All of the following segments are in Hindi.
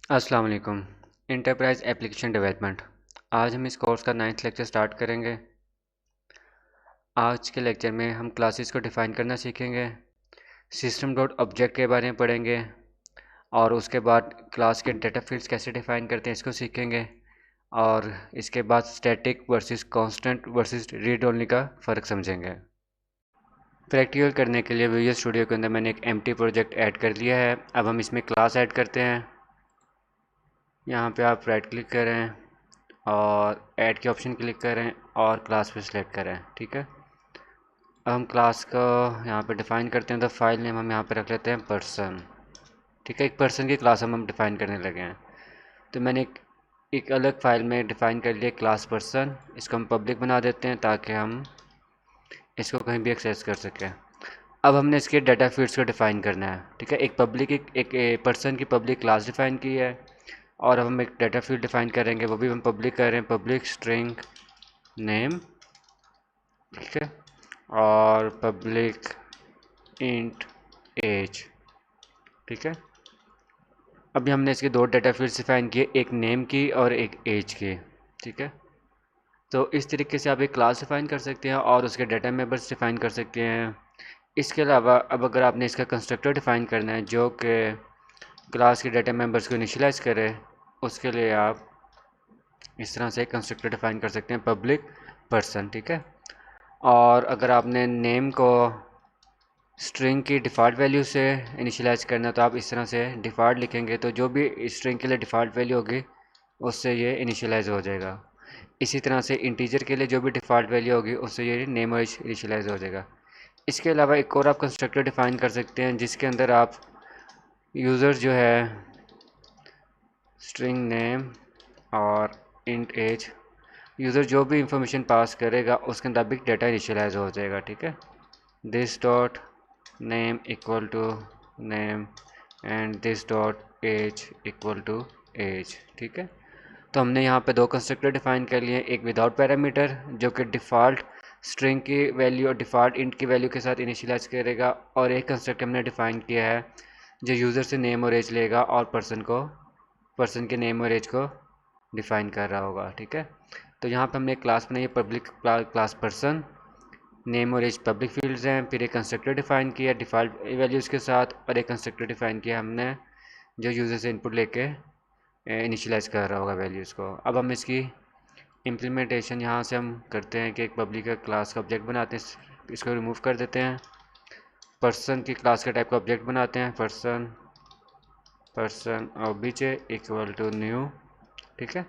अस्सलाम वालेकुम। Enterprise application development. आज हम इस कोर्स का 9th लेक्चर स्टार्ट करेंगे। आज के लेक्चर में हम क्लासेस को डिफ़ाइन करना सीखेंगे, सिस्टम डॉट ऑब्जेक्ट के बारे में पढ़ेंगे और उसके बाद क्लास के डेटा फील्ड्स कैसे डिफ़ाइन करते हैं इसको सीखेंगे और इसके बाद static versus constant versus read only का फ़र्क समझेंगे। प्रैक्टिकल करने के लिए विजुअल स्टूडियो के अंदर मैंने एक एम्प्टी प्रोजेक्ट ऐड कर लिया है। अब हम इसमें क्लास ऐड करते हैं। यहाँ पे आप राइट क्लिक करें और ऐड के ऑप्शन क्लिक करें और क्लास पे सिलेक्ट करें। ठीक है, अब हम क्लास को यहाँ पे डिफ़ाइन करते हैं। तो फाइल नेम हम यहाँ पे रख लेते हैं पर्सन। ठीक है, एक पर्सन की क्लास हम डिफ़ाइन करने लगे हैं। तो मैंने एक अलग फाइल में डिफ़ाइन कर लिया क्लास पर्सन। इसको हम पब्लिक बना देते हैं ताकि हम इसको कहीं भी एक्सेस कर सकें। अब हमने इसके डाटा फील्ड्स को डिफ़ाइन करना है। ठीक है, एक पब्लिक एक पर्सन की पब्लिक क्लास डिफ़ाइन की है और अब हम एक डाटा फील्ड डिफ़ाइन करेंगे, वो भी हम पब्लिक कर रहे हैं, पब्लिक स्ट्रिंग नेम। ठीक है, और पब्लिक इंट एज। ठीक है, अभी हमने इसके दो डाटा फील्ड्स डिफाइन किए, एक नेम की और एक एज की। ठीक है, तो इस तरीके से आप एक क्लास डिफाइन कर सकते हैं और उसके डाटा मेंबर्स डिफाइन कर सकते हैं। इसके अलावा अब अगर आपने इसका कंस्ट्रक्टर डिफाइन करना है जो कि क्लास के डाटा मेंबर्स को इनिशियलाइज करे, उसके लिए आप इस तरह से कंस्ट्रक्टर डिफाइन कर सकते हैं, पब्लिक पर्सन। ठीक है, और अगर आपने नेम को स्ट्रिंग की डिफ़ॉल्ट वैल्यू से इनिशियलाइज़ करना तो आप इस तरह से डिफ़ॉल्ट लिखेंगे, तो जो भी स्ट्रिंग के लिए डिफ़ॉल्ट वैल्यू होगी उससे ये इनिशियलाइज़ हो जाएगा। इसी तरह से इंटीजर के लिए जो भी डिफ़ॉल्ट वैल्यू होगी उससे ये नेम और इनिशियलाइज़ हो जाएगा। इसके अलावा एक और आप कंस्ट्रक्टर डिफ़ाइन कर सकते हैं जिसके अंदर आप यूज़र जो है स्ट्रिंग नेम और इंट एज, यूज़र जो भी इंफॉर्मेशन पास करेगा उसके मुताबिक डाटा इनिशियलाइज़ हो जाएगा। ठीक है, this dot name equal to name and this dot age equal to age. ठीक है, तो हमने यहाँ पे दो कंस्ट्रक्टर डिफाइन कर लिए, एक विदाउट पैरामीटर जो कि डिफ़ॉल्ट स्ट्रिंग की वैल्यू और डिफ़ॉल्ट इंट की वैल्यू के साथ इनिशियलाइज करेगा, और एक कंस्ट्रक्टर हमने डिफ़ाइन किया है जो यूज़र से नेम और एज लेगा और पर्सन के नेम और एज को डिफ़ाइन कर रहा होगा। ठीक है, तो यहाँ पे हमने एक क्लास बनाई है, पब्लिक क्लास पर्सन, नेम और एज पब्लिक फील्ड्स हैं, फिर एक कंस्ट्रक्टर डिफाइन किया डिफ़ॉल्ट वैल्यूज़ के साथ, और एक कंस्ट्रक्टर डिफाइन किया हमने जो यूज़र से इनपुट लेके इनिशियलाइज कर रहा होगा वैल्यूज़ को। अब हम इसकी इम्प्लीमेंटेशन यहाँ से हम करते हैं कि एक पब्लिक का क्लास का ऑब्जेक्ट बनाते हैं, इसको रिमूव कर देते हैं। पर्सन की क्लास का टाइप का ऑब्जेक्ट बनाते हैं, person object equal to new. ठीक है,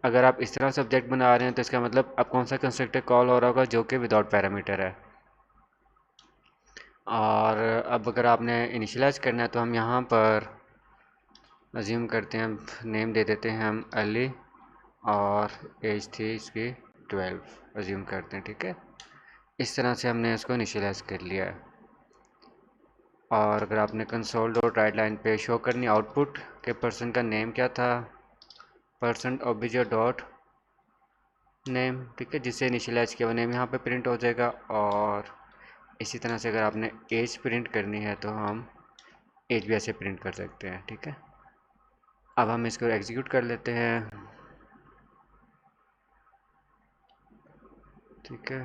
अगर आप इस तरह से ऑब्जेक्ट बना रहे हैं तो इसका मतलब अब कौन सा कंस्ट्रक्टर कॉल हो रहा होगा जो कि विदाउट पैरामीटर है। और अब अगर आपने इनिशियलाइज़ करना है तो हम यहाँ पर अज्यूम करते हैं, नेम दे देते हैं हम अली और एज थी इसकी 12 अज्यूम करते हैं। ठीक है, इस तरह से हमने इसको इनिशियलाइज़ कर लिया है। और अगर आपने कंसोल डॉट राइट लाइन पे शो करनी आउटपुट के पर्सन का नेम क्या था, पर्सन ऑब्जेक्ट डॉट नेम। ठीक है, जिससे इनिशियलाइज़ किया वो नेम यहाँ पे प्रिंट हो जाएगा। और इसी तरह से अगर आपने एज प्रिंट करनी है तो हम एज भी ऐसे प्रिंट कर सकते हैं। ठीक है, अब हम इसको एग्जीक्यूट कर लेते हैं। ठीक है,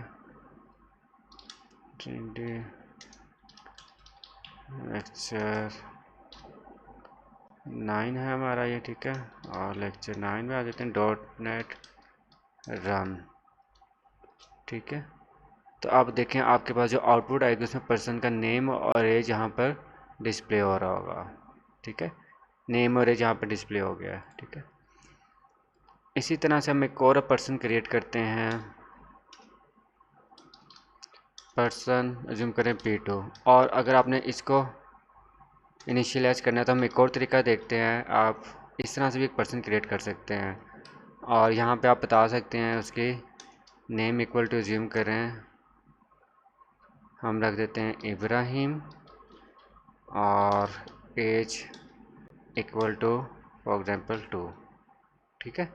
लेक्चर 9 है हमारा ये। ठीक है, और लेक्चर 9 में आ जाते हैं, डॉट नेट रन। ठीक है, तो आप देखें आपके पास जो आउटपुट आएगी उसमें पर्सन का नेम और एज यहाँ पर डिस्प्ले हो रहा होगा। ठीक है, नेम और एज यहाँ पर डिस्प्ले हो गया है। ठीक है, इसी तरह से हम एक और पर्सन क्रिएट करते हैं, पर्सन अज्यूम करें P2। और अगर आपने इसको इनिशियलाइज़ करना है तो हम एक और तरीका देखते हैं, आप इस तरह से भी एक पर्सन क्रिएट कर सकते हैं और यहाँ पे आप बता सकते हैं उसकी नेम इक्वल टू अज्यूम करें, हम रख देते हैं इब्राहिम, और age equal to for example 2। ठीक है,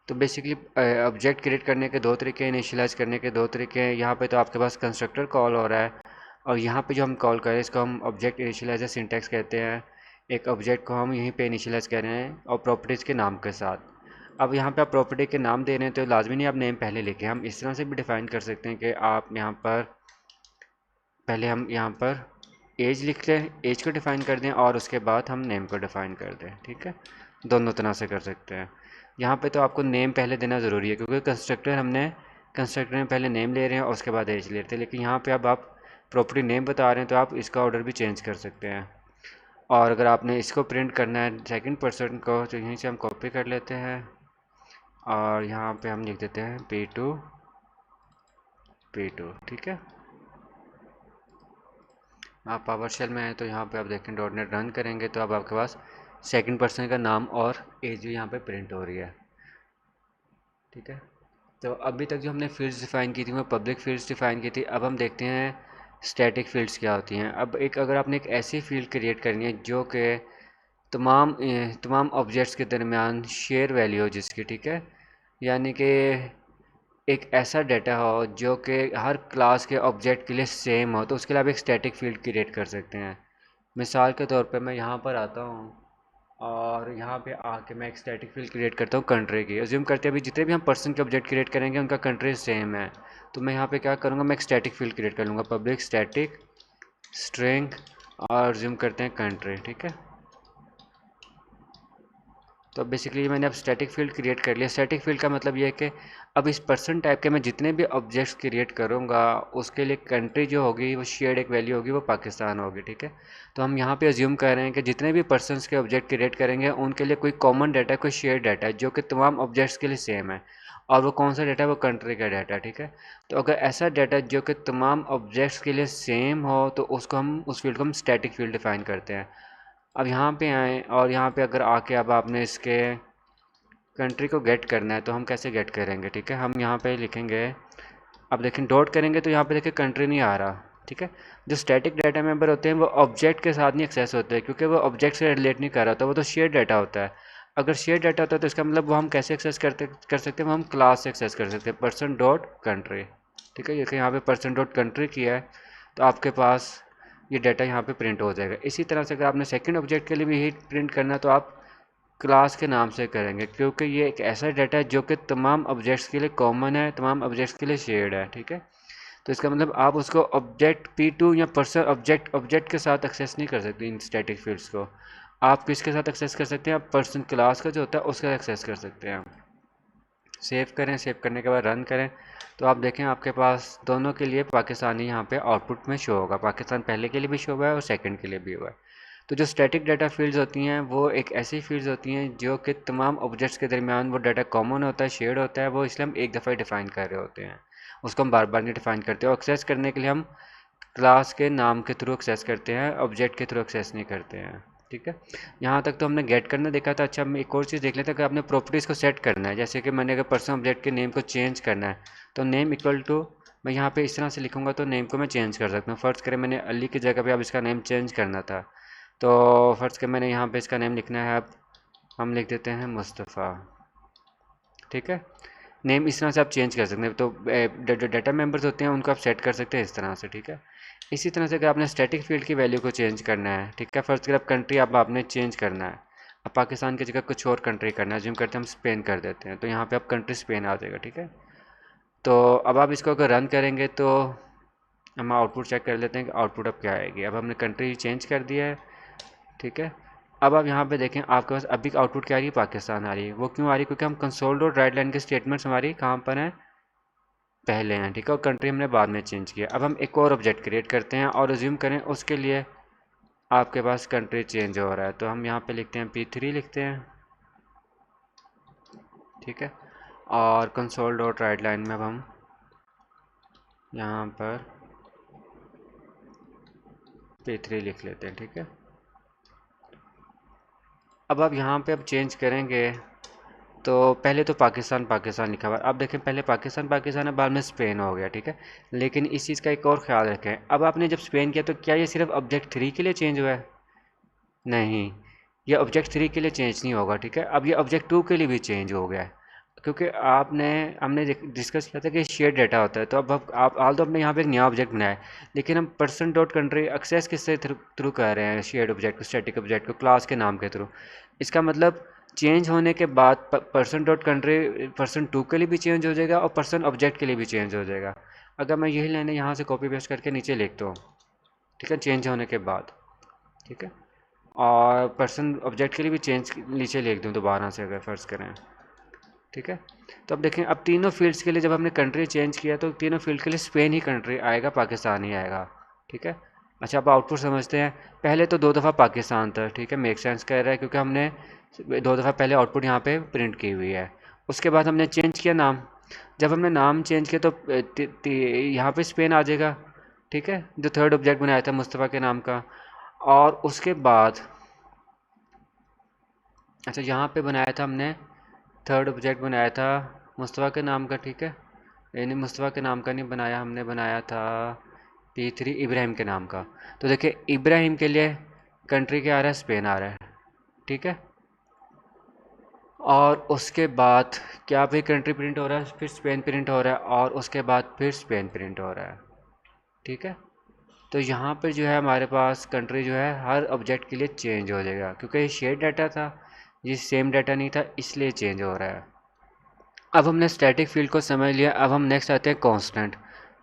तो बेसिकली ऑब्जेक्ट क्रिएट करने के दो तरीके, इनिशियलाइज़ करने के दो तरीके हैं। यहाँ पे तो आपके पास कंस्ट्रक्टर कॉल हो रहा है और यहाँ पे जो हम कॉल करें इसको हम ऑब्जेक्ट इनिशियलाइजर सिंटैक्स कहते हैं। एक ऑब्जेक्ट को हम यहीं पे इनिशियलाइज कर रहे हैं और प्रॉपर्टीज़ के नाम के साथ। अब यहाँ पे आप प्रॉपर्टी के नाम दे रहे हैं तो लाजमी नहीं आप नेम पहले लिखें, हम इस तरह से भी डिफ़ाइन कर सकते हैं कि आप यहाँ पर पहले हम यहाँ पर एज लिख लें, एज को डिफ़ाइन कर दें और उसके बाद हम नेम को डिफ़ाइन कर दें। ठीक है, दोनों तरह से कर सकते हैं। यहाँ पे तो आपको नेम पहले देना ज़रूरी है क्योंकि कंस्ट्रक्टर में पहले नेम ले रहे हैं और उसके बाद एज ले रहे थे, लेकिन यहाँ पे अब आप प्रॉपर्टी नेम बता रहे हैं तो आप इसका ऑर्डर भी चेंज कर सकते हैं। और अगर आपने इसको प्रिंट करना है सेकंड पर्सन को तो यहीं से हम कॉपी कर लेते हैं और यहाँ पे हम लिख देते हैं P2 P2। ठीक है, आप पावर शेल में हैं तो यहाँ पे आप देखें .NET रन करेंगे तो अब आपके पास सेकंड पर्सन का नाम और एज भी यहाँ पे प्रिंट हो रही है। ठीक है, तो अभी तक जो हमने फील्ड्स डिफ़ाइन की थी वो पब्लिक फील्ड्स डिफ़ाइन की थी। अब हम देखते हैं स्टैटिक फील्ड्स क्या होती हैं। अब अगर आपने एक ऐसी फील्ड क्रिएट करनी है जो कि तमाम ऑब्जेक्ट्स के दरमियान शेयर वैल्यू हो जिसकी, ठीक है, यानी कि एक ऐसा डाटा हो जो कि हर क्लास के ऑब्जेक्ट के लिए सेम हो, तो उसके लिए आप एक स्टैटिक फील्ड क्रिएट कर सकते हैं। मिसाल के तौर पे मैं यहाँ पर आता हूँ और यहाँ पे आके मैं एक स्टैटिक फील्ड क्रिएट करता हूँ कंट्री की। अज्यूम करते हैं अभी जितने भी हम पर्सन के ऑब्जेक्ट क्रिएट करेंगे उनका कंट्री सेम है, तो मैं यहाँ पे क्या करूँगा, मैं एक स्टैटिक फील्ड क्रिएट कर लूँगा, पब्लिक स्टैटिक स्ट्रिंग और अज्यूम करते हैं कंट्री। ठीक है, तो बेसिकली मैंने अब स्टैटिक फील्ड क्रिएट कर लिया। स्टैटिक फील्ड का मतलब ये है कि अब इस पर्सन टाइप के मैं जितने भी ऑब्जेक्ट्स क्रिएट करूँगा उसके लिए कंट्री जो होगी वो शेयर्ड एक वैल्यू होगी, वो पाकिस्तान होगी। ठीक है, तो हम यहाँ पे अज्यूम कर रहे हैं कि जितने भी पर्सनस के ऑब्जेक्ट क्रिएट करेंगे उनके लिए कोई कॉमन डाटा, कोई शेयर्ड डाटा है जो कि तमाम ऑब्जेक्ट्स के लिए सेम है, और वो कौन सा डाटा है, वो कंट्री का डाटा है। ठीक है, तो अगर ऐसा डाटा जो कि तमाम ऑब्जेक्ट्स के लिए सेम हो तो उसको हम उस फील्ड को हम स्टैटिक फील्ड डिफाइन करते हैं। अब यहाँ पे आए और यहाँ पे अगर आके अब आपने इसके कंट्री को गेट करना है तो हम कैसे गेट करेंगे। ठीक है, हम यहाँ पे लिखेंगे, अब देखें डॉट करेंगे तो यहाँ पे देखिए कंट्री नहीं आ रहा। ठीक है, जो स्टैटिक डाटा मेंबर होते हैं वो ऑब्जेक्ट के साथ नहीं एक्सेस होते हैं क्योंकि वो ऑब्जेक्ट से रिलेट नहीं कर रहा होता, वो तो शेयर डाटा होता है। अगर शेयर डाटा होता है तो इसका मतलब वो हम कैसे एक्सेस कर सकते हैं, वो हम क्लास से एक्सेस कर सकते हैं, पर्सन डॉट कंट्री। ठीक है, जैसे यहाँ पे पर्सन डॉट कंट्री किया है तो आपके पास ये डाटा यहाँ पे प्रिंट हो जाएगा। इसी तरह से अगर आपने सेकंड ऑब्जेक्ट के लिए भी यही प्रिंट करना है तो आप क्लास के नाम से करेंगे क्योंकि ये एक ऐसा डाटा है जो कि तमाम ऑब्जेक्ट्स के लिए कॉमन है, तमाम ऑब्जेक्ट्स के लिए शेयर्ड है। ठीक है, तो इसका मतलब आप उसको ऑब्जेक्ट P2 या पर्सन ऑब्जेक्ट के साथ एक्सेस नहीं कर सकते। इन स्टैटिक फील्ड्स को आप किसके साथ एक्सेस कर सकते हैं, आप पर्सन क्लास का जो होता है उसके साथ एक्सेस कर सकते हैं। सेव करें, सेव करने के बाद रन करें तो आप देखें आपके पास दोनों के लिए पाकिस्तानी यहाँ पे आउटपुट में शो होगा। पाकिस्तान पहले के लिए भी शो हुआ है और सेकंड के लिए भी हुआ है। तो जो स्टैटिक डाटा फील्ड्स होती हैं वो एक ऐसी फील्ड्स होती हैं जो कि तमाम ऑब्जेक्ट्स के दरमियान वो डाटा कॉमन होता है, शेयर्ड होता है, वो इसलिए हम एक दफ़ा डिफ़ाइन कर रहे होते हैं, उसको हम बार बार नहीं डिफ़ाइन करते। और एक्सेस करने के लिए हम क्लास के नाम के थ्रू एक्सेस करते हैं, ऑब्जेक्ट के थ्रू एक्सेस नहीं करते हैं। ठीक है, यहाँ तक तो हमने गेट करना देखा था। अच्छा, हम एक और चीज़ देख लेते हैं कि आपने प्रॉपर्टीज़ को सेट करना है। जैसे कि मैंने अगर पर्सन ऑब्जेक्ट के नेम को चेंज करना है तो नेम इक्वल टू, मैं यहाँ पे इस तरह से लिखूँगा तो नेम को मैं चेंज कर सकता हूँ। फ़र्ज़ करें मैंने अली की जगह पे अब इसका नेम चेंज करना था तो फ़र्ज़ करें मैंने यहाँ पे इसका नेम लिखना है, अब हम लिख देते हैं मुस्तफ़ा। ठीक है, नेम इस तरह से आप चेंज कर सकते हैं। तो जो डाटा मेंबर्स होते हैं उनको आप सेट कर सकते हैं इस तरह से। ठीक है, इसी तरह से अगर आपने स्टैटिक फील्ड की वैल्यू को चेंज करना है, ठीक है, फर्स्ट अब कंट्री अब आपने चेंज करना है, अब पाकिस्तान की जगह कुछ और कंट्री करना है, जिम करते हैं हम स्पेन कर देते हैं तो यहाँ पे अब कंट्री स्पेन आ जाएगा। ठीक है, तो अब आप इसको अगर रन करेंगे तो हम आउटपुट चेक कर लेते हैं कि आउटपुट अब क्या आएगी। अब हमने कंट्री चेंज कर दिया है। ठीक है, अब आप यहाँ पे देखें आपके पास अभी आउटपुट क्या आ रही है, पाकिस्तान आ रही है। वो क्यों आ रही है, क्योंकि हम कंसोल डॉट राइट लाइन के स्टेटमेंट्स हमारी कहाँ पर हैं, पहले हैं। ठीक है, और कंट्री हमने बाद में चेंज किया। अब हम एक और ऑब्जेक्ट क्रिएट करते हैं और रिज्यूम करें, उसके लिए आपके पास कंट्री चेंज हो रहा है तो हम यहाँ पे लिखते हैं P3 लिखते हैं। ठीक है, और कंसोल डॉट राइट लाइन में अब हम यहाँ पर P3 लिख लेते हैं। ठीक है, अब आप यहाँ पे अब चेंज करेंगे तो पहले तो पाकिस्तान पाकिस्तान लिखा हुआ है, अब देखें पहले पाकिस्तान पाकिस्तान है, बाद में स्पेन हो गया। ठीक है, लेकिन इस चीज़ का एक और ख्याल रखें, अब आपने जब स्पेन किया तो क्या ये सिर्फ ऑब्जेक्ट 3 के लिए चेंज हुआ है, नहीं, ये ऑब्जेक्ट 3 के लिए चेंज नहीं होगा। ठीक है, अब ये ऑब्जेक्ट 2 के लिए भी चेंज हो गया है। क्योंकि आपने हमने डिस्कस किया था कि शेयर डाटा होता है, तो अब आप आल तो अपने यहाँ पे एक नया ऑब्जेक्ट बनाया है, लेकिन हम पर्सन डॉट कंट्री एक्सेस किससे थ्रू कर रहे हैं शेयर्ड ऑब्जेक्ट को, स्टैटिक ऑब्जेक्ट को क्लास के नाम के थ्रू। इसका मतलब चेंज होने के बाद पर्सन डॉट कंट्री पर्सन 2 के लिए भी चेंज हो जाएगा और पर्सन ऑब्जेक्ट के लिए भी चेंज हो जाएगा। अगर मैं यही लाइनें यहाँ से कॉपी पेस्ट करके नीचे लिखता हूँ, ठीक है, चेंज होने के बाद, ठीक है, और पर्सन ऑब्जेक्ट के लिए भी चेंज नीचे लिख दूँ दोबारा से अगर फर्ज करें, ठीक है। तो अब देखें, अब तीनों फील्ड्स के लिए जब हमने कंट्री चेंज किया तो तीनों फील्ड के लिए स्पेन ही कंट्री आएगा, पाकिस्तान ही आएगा, ठीक है। अच्छा, अब आउटपुट समझते हैं। पहले तो 2 दफ़ा पाकिस्तान था, ठीक है, मेक सेंस कर रहा है क्योंकि हमने 2 दफ़ा पहले आउटपुट यहाँ पे प्रिंट की हुई है। उसके बाद हमने चेंज किया नाम, जब हमने नाम चेंज किया तो यहाँ पे स्पेन आ जाएगा, ठीक है, जो थर्ड ऑब्जेक्ट बनाया था मुस्तफ़ा के नाम का। और उसके बाद अच्छा, यहाँ पे बनाया था हमने थर्ड ऑब्जेक्ट बनाया था मुस्तफ़ा के नाम का, ठीक है, यानी मुस्तफ़ा के नाम का नहीं बनाया, हमने बनाया था P3 इब्राहिम के नाम का। तो देखिए, इब्राहिम के लिए कंट्री क्या आ रहा है, स्पेन आ रहा है, ठीक है। और उसके बाद क्या भी कंट्री प्रिंट हो रहा है, फिर स्पेन प्रिंट हो रहा है, और उसके बाद फिर स्पेन प्रिंट हो रहा है, ठीक है। तो यहाँ पर जो है हमारे पास कंट्री जो है हर ऑब्जेक्ट के लिए चेंज हो जाएगा, क्योंकि ये शेयर डाटा था, ये सेम डाटा नहीं था, इसलिए चेंज हो रहा है। अब हमने स्टैटिक फील्ड को समझ लिया, अब हम नेक्स्ट आते हैं कांस्टेंट।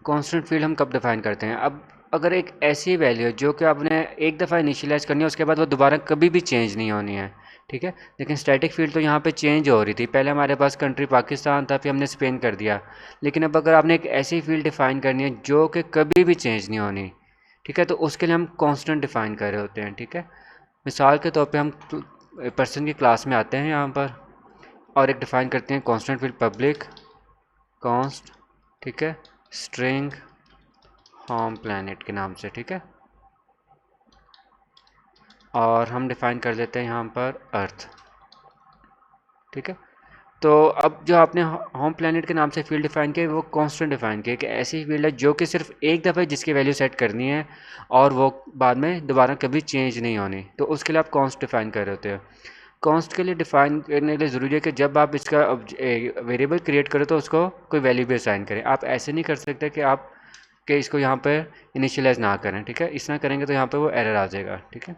कांस्टेंट फील्ड हम कब डिफाइन करते हैं, अब अगर एक ऐसी वैल्यू है जो कि आपने एक दफ़ा इनिशियलाइज़ करनी है, उसके बाद वो दोबारा कभी भी चेंज नहीं होनी है, ठीक है। लेकिन स्टैटिक फील्ड तो यहाँ पे चेंज हो रही थी, पहले हमारे पास कंट्री पाकिस्तान था, फिर हमने स्पेन कर दिया। लेकिन अब अगर आपने एक ऐसी फील्ड डिफ़ाइन करनी है जो कि कभी भी चेंज नहीं होनी, ठीक है, तो उसके लिए हम कांस्टेंट डिफ़ाइन कर रहे होते हैं, ठीक है। मिसाल के तौर पे हम पर्सन की क्लास में आते हैं यहाँ पर और एक डिफ़ाइन करते हैं कांस्टेंट फील्ड पब्लिक कॉन्स्ट, ठीक है, स्ट्रिंग होम प्लैनेट के नाम से, ठीक है। और हम डिफ़ाइन कर लेते हैं यहाँ पर अर्थ, ठीक है। तो अब जो आपने होम प्लैनेट के नाम से फील्ड डिफ़ाइन किया, वो कांस्टेंट डिफ़ाइन किया कि ऐसी फील्ड है जो कि सिर्फ एक दफ़ा जिसकी वैल्यू सेट करनी है और वो बाद में दोबारा कभी चेंज नहीं होनी, तो उसके लिए आप कॉन्स्ट डिफ़ाइन कर रहे होते हो। कॉन्स्ट के लिए डिफ़ाइन करने के लिए ज़रूरी है कि जब आप इसका वेरिएबल क्रिएट करो तो उसको कोई वैल्यू भी असाइन करें। आप ऐसे नहीं कर सकते कि आप इसको यहाँ पर इनिशियलाइज़ ना करें, ठीक है, इस तरह करेंगे तो यहाँ पर वो एरर आ जाएगा, ठीक है।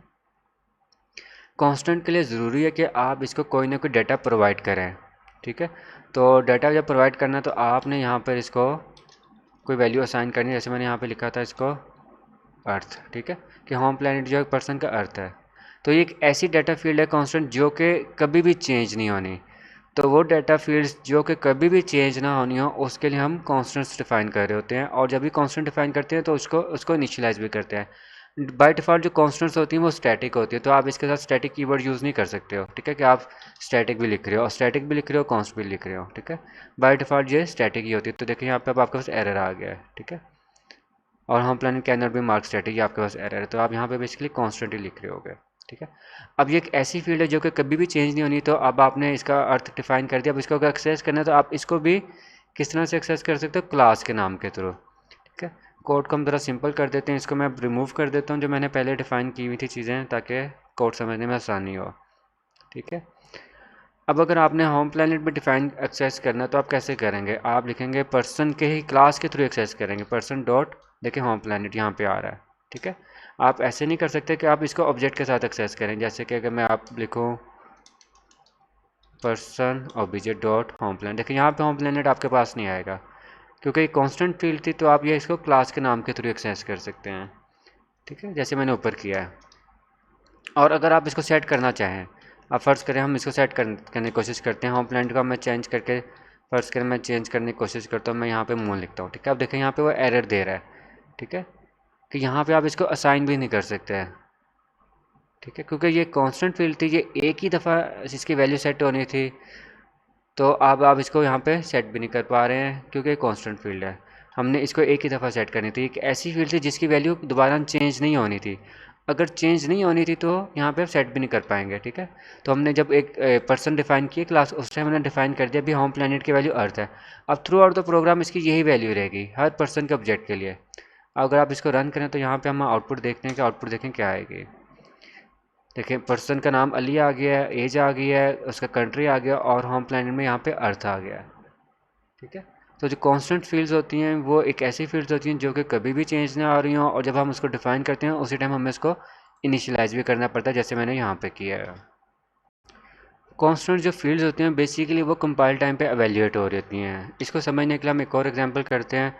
कांस्टेंट के लिए ज़रूरी है कि आप इसको कोई ना कोई डाटा प्रोवाइड करें, ठीक है। तो डाटा जब प्रोवाइड करना है तो आपने यहाँ पर इसको कोई वैल्यू असाइन करनी है, जैसे मैंने यहाँ पे लिखा था इसको अर्थ, ठीक है, कि होम प्लैनेट जो पर्सन का अर्थ है। तो ये एक ऐसी डाटा फील्ड है कांस्टेंट जो कि कभी भी चेंज नहीं होनी। तो वो डाटा फील्ड्स जो कि कभी भी चेंज ना होनी हो, उसके लिए हम कांस्टेंट्स डिफ़ाइन कर रहे होते हैं, और जब भी कांस्टेंट डिफ़ाइन करते हैं तो उसको इनिशियलाइज़ भी करते हैं। बाय डिफ़ॉल्ट जो कांस्टेंट्स होती हैं वो स्टैटिक होती है, तो आप इसके साथ स्टैटिक कीवर्ड यूज़ नहीं कर सकते हो, ठीक है, कि आप स्टैटिक भी लिख रहे हो और स्टैटिक भी लिख रहे हो, कांस्ट भी लिख रहे हो, ठीक है। बाय डिफ़ॉल्ट ये स्टैटिक ही होती है। तो देखिए यहाँ पे अब आपके पास एरर आ गया है, ठीक है, और home planet can not be mark static, ये आपके पास एरर है, तो आप यहाँ पे बेसिकली कांस्टेंट ही लिख रहे होगे, ठीक है। अब ये एक ऐसी फील्ड है जो कि कभी भी चेंज नहीं होनी, तो अब आपने इसका अर्थ डिफाइन कर दिया। अब इसको अगर एक्सेस करना है तो आप इसको भी किस तरह से एक्सेस कर सकते हो, क्लास के नाम के थ्रू, ठीक है। कोड को हम ज़रा सिंपल कर देते हैं, इसको मैं रिमूव कर देता हूँ जो मैंने पहले डिफ़ाइन की हुई थी चीज़ें, ताकि कोड समझने में आसानी हो, ठीक है। अब अगर आपने होम प्लैनेट में डिफ़ाइन एक्सेस करना है तो आप कैसे करेंगे, आप लिखेंगे पर्सन के ही क्लास के थ्रू एक्सेस करेंगे, पर्सन डॉट, देखिए होम प्लैनेट यहाँ पे आ रहा है, ठीक है। आप ऐसे नहीं कर सकते कि आप इसको ऑब्जेक्ट के साथ एक्सेस करें, जैसे कि अगर मैं आप लिखूँ person object dot home planet, देखिए यहाँ पे होम प्लैनेट आपके पास नहीं आएगा क्योंकि कांस्टेंट फील्ड थी, तो आप ये इसको क्लास के नाम के थ्रू एक्सेस कर सकते हैं, ठीक है, जैसे मैंने ऊपर किया है। और अगर आप इसको सेट करना चाहें, आप फ़र्ज़ करें हम इसको सेट करने की कोशिश करते हैं, होम प्लैनेट का मैं चेंज करके फ़र्ज़ करें मैं चेंज करने की कोशिश करता हूँ, मैं यहाँ पे मून लिखता हूँ, ठीक है। अब देखें यहाँ पे वो एरर दे रहा है, ठीक है, कि यहाँ पे आप इसको असाइन भी नहीं कर सकते हैं, ठीक है, क्योंकि ये कांस्टेंट फील्ड थी, ये एक ही दफ़ा इसकी वैल्यू सेट होनी थी, तो अब आप इसको यहाँ पे सेट भी नहीं कर पा रहे हैं क्योंकि कांस्टेंट फील्ड है। हमने इसको एक ही दफ़ा सेट करनी थी, एक ऐसी फील्ड थी जिसकी वैल्यू दोबारा चेंज नहीं होनी थी। अगर चेंज नहीं होनी थी तो यहाँ पे आप सेट भी नहीं कर पाएंगे, ठीक है। तो हमने जब एक पर्सन डिफाइन किए क्लास, उस टाइम हमने डिफाइन कर दिया भी होम प्लैनेट की वैल्यू अर्थ है। अब थ्रू आउट द प्रोग्राम इसकी यही वैल्यू रहेगी हर पर्सन के ऑब्जेक्ट के लिए। अगर आप इसको रन करें तो यहाँ पे हम आउटपुट देखते हैं कि आउटपुट देखें क्या आएगी। देखिए पर्सन का नाम अली आ गया है, एज आ गई है, उसका कंट्री आ गया और होम प्लैनेट में यहाँ पे अर्थ आ गया है। ठीक है, तो जो कांस्टेंट फील्ड्स होती हैं वो एक ऐसी फील्ड्स होती हैं जो कि कभी भी चेंज ना आ रही हों, और जब हम उसको डिफाइन करते हैं उसी टाइम हमें इसको इनिशियलाइज भी करना पड़ता है, जैसे मैंने यहाँ पे किया है। कांस्टेंट जो फील्ड्स होती हैं बेसिकली वो कंपाइल टाइम पे एवेल्यूएट हो रही होती हैं। इसको समझने के लिए हम एक और एग्जांपल करते हैं।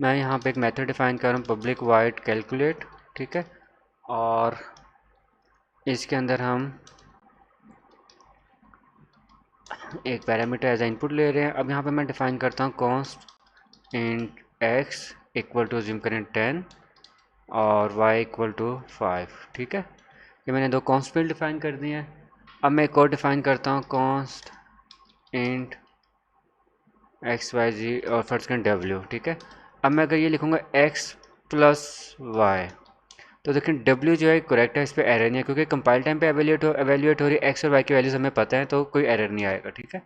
मैं यहाँ पे एक मेथड डिफाइन कर रहा हूँ, पब्लिक वाइड कैलकुलेट। ठीक है, और इसके अंदर हम एक पैरामीटर एज इनपुट ले रहे हैं। अब यहाँ पे मैं डिफाइन करता हूँ const int x equal to जिम करें 10 और y इक्वल टू 5। ठीक है, ये मैंने दो कॉन्स्ट फील्ड डिफाइन कर दिए हैं। अब मैं एक और डिफाइन करता हूँ कॉन्स्ट इंट एक्स वाई जी और फर्स्ट करें w। ठीक है, अब मैं अगर ये लिखूँगा x प्लस वाई, तो देखिए w जो है करेक्ट है, इस पर एरर नहीं है क्योंकि कंपाइल टाइम पे एवेल्यूएट हो रही है। x और y की वैल्यूज हमें पता है तो कोई एरर नहीं आएगा। ठीक है,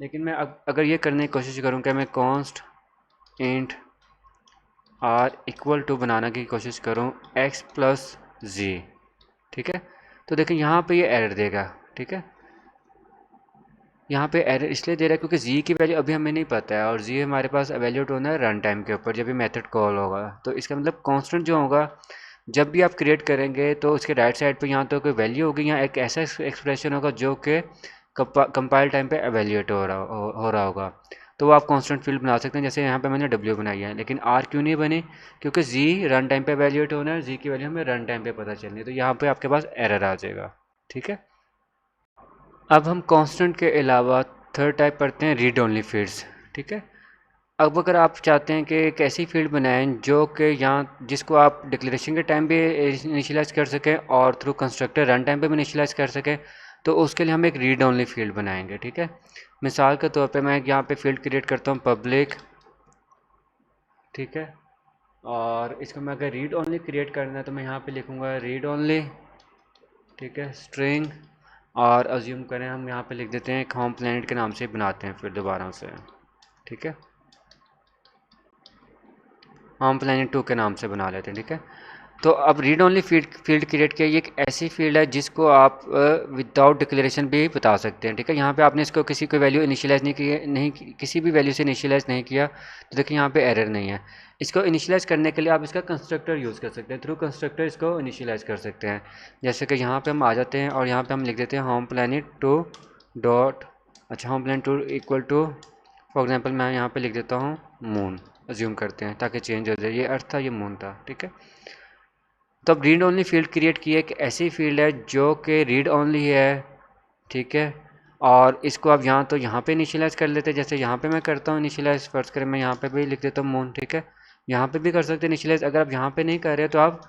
लेकिन मैं अगर ये करने की कोशिश करूँ कि मैं const int r equal to बनाने की कोशिश करूँ x प्लस जी, ठीक है, तो देखिए यहाँ पे ये एरर देगा। ठीक है, यहाँ पे एरर इसलिए दे रहा है क्योंकि z की वैल्यू अभी हमें नहीं पता है और z हमारे पास एवेल्यूएट होना है रन टाइम के ऊपर जब ये मेथड कॉल होगा। तो इसका मतलब कांस्टेंट जो होगा जब भी आप क्रिएट करेंगे तो उसके राइट साइड पे यहाँ तो कोई वैल्यू होगी, यहाँ एक ऐसा एक्सप्रेशन होगा जो कि कंपाइल टाइम पे एवेल्यूएट हो रहा होगा। तो वो आप कांस्टेंट फील्ड बना सकते हैं, जैसे यहाँ पे मैंने w बनाई है, लेकिन r क्यों नहीं बनी? क्योंकि z रन टाइम पे एवेल्यूएट होना है, z की वैल्यू हमें रन टाइम पे पता चलनी है, तो यहाँ पे आपके पास एरर आ जाएगा। ठीक है, अब हम कांस्टेंट के अलावा थर्ड टाइप पढ़ते हैं रीड ओनली फील्ड्स। ठीक है, अब अगर आप चाहते हैं कि एक ऐसी फील्ड बनाएं जो कि यहाँ जिसको आप डिक्लेरेशन के टाइम भी इनिशियलाइज कर सकें और थ्रू कंस्ट्रक्टर रन टाइम पे भी इनिशियलाइज कर सकें, तो उसके लिए हम एक रीड ओनली फील्ड बनाएंगे। ठीक है, मिसाल के तौर पे मैं यहाँ पे फील्ड क्रिएट करता हूँ पब्लिक। ठीक है, और इसको मैं अगर रीड ओनली क्रिएट करना है तो मैं यहाँ पे लिखूँगा रीड ओनली। ठीक है, स्ट्रिंग, और अज्यूम करें हम यहाँ पे लिख देते हैं होम प्लैनेट के नाम से बनाते हैं फिर दोबारा से। ठीक है, होम प्लैनेट 2 के नाम से बना लेते हैं। ठीक है, तो अब रीड ओनली फील्ड क्रिएट किया, ये एक ऐसी फील्ड है जिसको आप विदाउट डिक्लेरेशन भी बता सकते हैं। ठीक है, यहाँ पे आपने इसको किसी को वैल्यू इनिशियलाइज नहीं किसी भी वैल्यू से इनिशियलाइज नहीं किया, तो देखिए यहाँ पे एरर नहीं है। इसको इनिशियलाइज करने के लिए आप इसका कंस्ट्रक्टर यूज़ कर सकते हैं, थ्रू कंस्ट्रक्टर इसको इनिशियलाइज कर सकते हैं। जैसे कि यहाँ पर हम आ जाते हैं और यहाँ पर हम लिख देते हैं होम प्लैनेट 2 डॉट, अच्छा home planet 2 equal to, for example मैं यहाँ पर लिख देता हूँ मून, अज्यूम करते हैं ताकि चेंज हो जाए, ये अर्थ था ये मून था। ठीक है, तो अब रीड ओनली फील्ड क्रिएट की एक ऐसी फील्ड है जो कि रीड ओनली है। ठीक है, और इसको अब यहाँ तो यहाँ पे इनिशियलाइज कर लेते हैं, जैसे यहाँ पे मैं करता हूँ इनिशियलाइज, फर्स्ट करें मैं यहाँ पे भी लिख देता हूँ मून। ठीक है, यहाँ पे भी कर सकते हैं इनिशियलाइज, अगर आप यहाँ पे नहीं कर रहे तो आप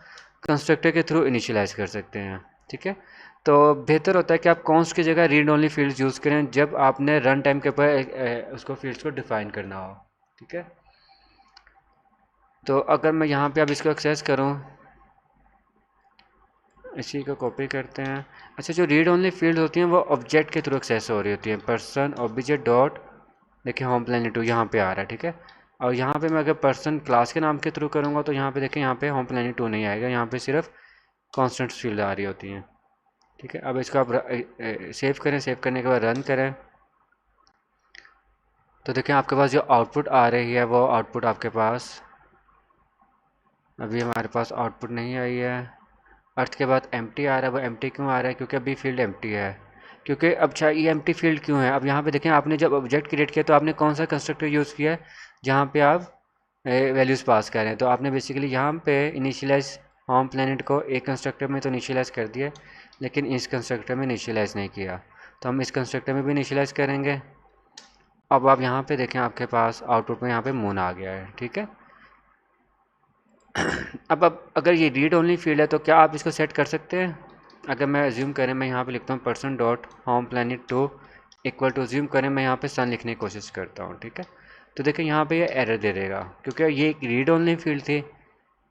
कंस्ट्रक्टर के थ्रू इनिशियलाइज कर सकते हैं। ठीक है, तो बेहतर होता है कि आप कॉन्स्ट की जगह रीड ओनली फील्ड्स यूज़ करें जब आपने रन टाइम के ऊपर उसको फील्ड्स को डिफाइन करना हो। ठीक है, तो अगर मैं यहाँ पे अब इसको एक्सेस करूँ, इसी को कॉपी करते हैं। अच्छा, जो रीड ओनली फील्ड होती हैं वो ऑब्जेक्ट के थ्रू एक्सेस हो रही होती हैं, पर्सन ऑब्जेक्ट डॉट, देखिए होम प्लैनेट 2 यहाँ पे आ रहा है। ठीक है, और यहाँ पे मैं अगर पर्सन क्लास के नाम के थ्रू करूँगा तो यहाँ पे देखें यहाँ पे होम प्लैनेट 2 नहीं आएगा, यहाँ पे सिर्फ कॉन्स्टेंट फील्ड आ रही होती हैं। ठीक है, अब इसको आप सेव करें, सेव करने के बाद रन करें, तो देखें आपके पास जो आउटपुट आ रही है वो आउटपुट आपके पास, अभी हमारे पास आउटपुट नहीं आई है। अर्थ के बाद एम्प्टी आ रहा है, वो एम्प्टी क्यों आ रहा है? क्योंकि अभी फील्ड एम्प्टी है। क्योंकि अब अच्छा ये एम्प्टी फील्ड क्यों है? अब यहाँ पे देखें आपने जब ऑब्जेक्ट क्रिएट किया तो आपने कौन सा कंस्ट्रक्टर यूज़ किया है जहाँ पे आप वैल्यूज़ पास कर रहे हैं, तो आपने बेसिकली यहाँ पे इनिशियलाइज होम प्लैनेट को एक कंस्ट्रक्टर में तो इनिशियलाइज कर दिया, लेकिन इस कंस्ट्रक्टर में इनिशियलाइज नहीं किया, तो हम इस कंस्ट्रक्टर में भी इनिशियलाइज करेंगे। अब आप यहाँ पे देखें आपके पास आउटपुट में यहाँ पे मून आ गया है। ठीक है, अब अगर ये रीड ओनली फील्ड है तो क्या आप इसको सेट कर सकते हैं? अगर मैं अज्यूम करें, मैं यहाँ पे लिखता हूँ person dot home planet 2 equal to, assume करें मैं यहाँ पे सन लिखने की कोशिश करता हूँ। ठीक है, तो देखिए यहाँ पे ये एरर दे देगा क्योंकि ये एक रीड ओनली फील्ड थी।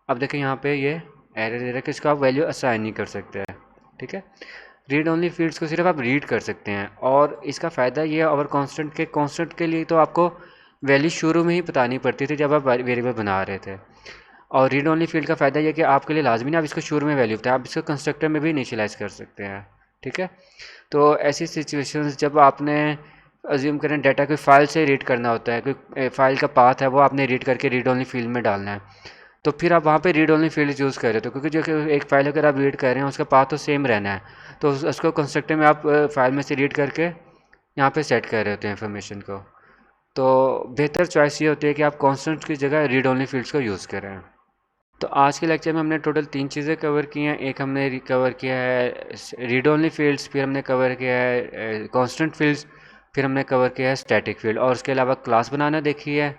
अब देखिए यहाँ पे ये एरर दे रहा है कि इसको आप वैल्यू असाइन नहीं कर सकते हैं। ठीक है, रीड ओनली फील्ड्स को सिर्फ आप रीड कर सकते हैं, और इसका फ़ायदा ये है ओवर कॉन्स्टेंट के लिए तो आपको वैल्यू शुरू में ही बतानी पड़ती थी जब आप वेरिएबल बना रहे थे, और रीड ओनली फील्ड का फ़ायदा ये कि आपके लिए लाजमी नहीं आप इसको शुरू में वैल्यू बताएं, आप इसको कंस्ट्रक्टर में भी इनिशियलाइज़ कर सकते हैं। ठीक है, तो ऐसी सिचुएशंस जब आपने अज्यूम करें डाटा कोई फाइल से रीड करना होता है, कोई फाइल का पाथ है वो आपने रीड करके रीड ओनली फील्ड में डालना है, तो फिर आप वहाँ पे रीड ओनली फील्ड यूज़ कर रहे हो, क्योंकि जो एक फाइल अगर आप रीड कर रहे हैं उसका पाथ तो सेम रहना है, तो उसको कंस्ट्रक्टर में आप फाइल में से रीड करके यहाँ पे सेट कर रहे होते हैं इन्फॉर्मेशन को। तो बेहतर चॉइस ये होती है कि आप कॉन्स्टेंट की जगह रीड ओनली फील्ड्स को यूज़ करें। तो आज के लेक्चर में हमने टोटल 3 चीज़ें कवर की हैं। एक हमने कवर किया है रीड ओनली फील्ड्स, फिर हमने कवर किया है कांस्टेंट फील्ड्स, फिर हमने कवर किया है स्टैटिक फील्ड, और उसके अलावा क्लास बनाना देखी है।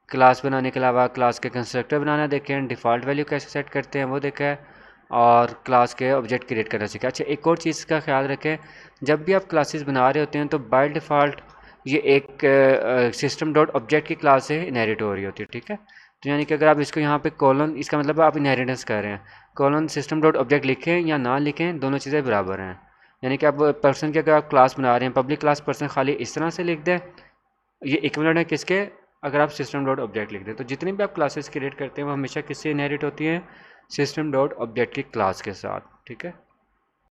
क्लास बनाने के अलावा क्लास के कंस्ट्रक्टर बनाना देखे हैं, डिफ़ॉल्ट वैल्यू कैसे सेट करते हैं वो देखा है, और क्लास के ऑब्जेक्ट क्रिएट करना सीखा। अच्छा, एक और चीज़ का ख्याल रखें, जब भी आप क्लासेस बना रहे होते हैं तो बाय डिफ़ॉल्ट ये एक सिस्टम डॉट ऑब्जेक्ट की क्लास से इनहेरिट हो रही होती है। ठीक है, तो यानी कि अगर आप इसको यहाँ पे कॉलन, इसका मतलब आप इनहेरिटेंस कर रहे हैं, कॉलन सिस्टम डॉट ऑब्जेक्ट लिखें या ना लिखें दोनों चीज़ें बराबर हैं। यानी कि आप पर्सन की अगर आप क्लास बना रहे हैं पब्लिक क्लास पर्सन खाली इस तरह से लिख दें, ये इक्विवेलेंट है किसके, अगर आप सिस्टम डॉट ऑब्जेक्ट लिख दें, तो जितनी भी आप क्लासेस क्रिएट करते हैं वो हमेशा किससे इनहेरिट होती हैं, सिस्टम डॉट ऑब्जेक्ट की क्लास के साथ। ठीक है।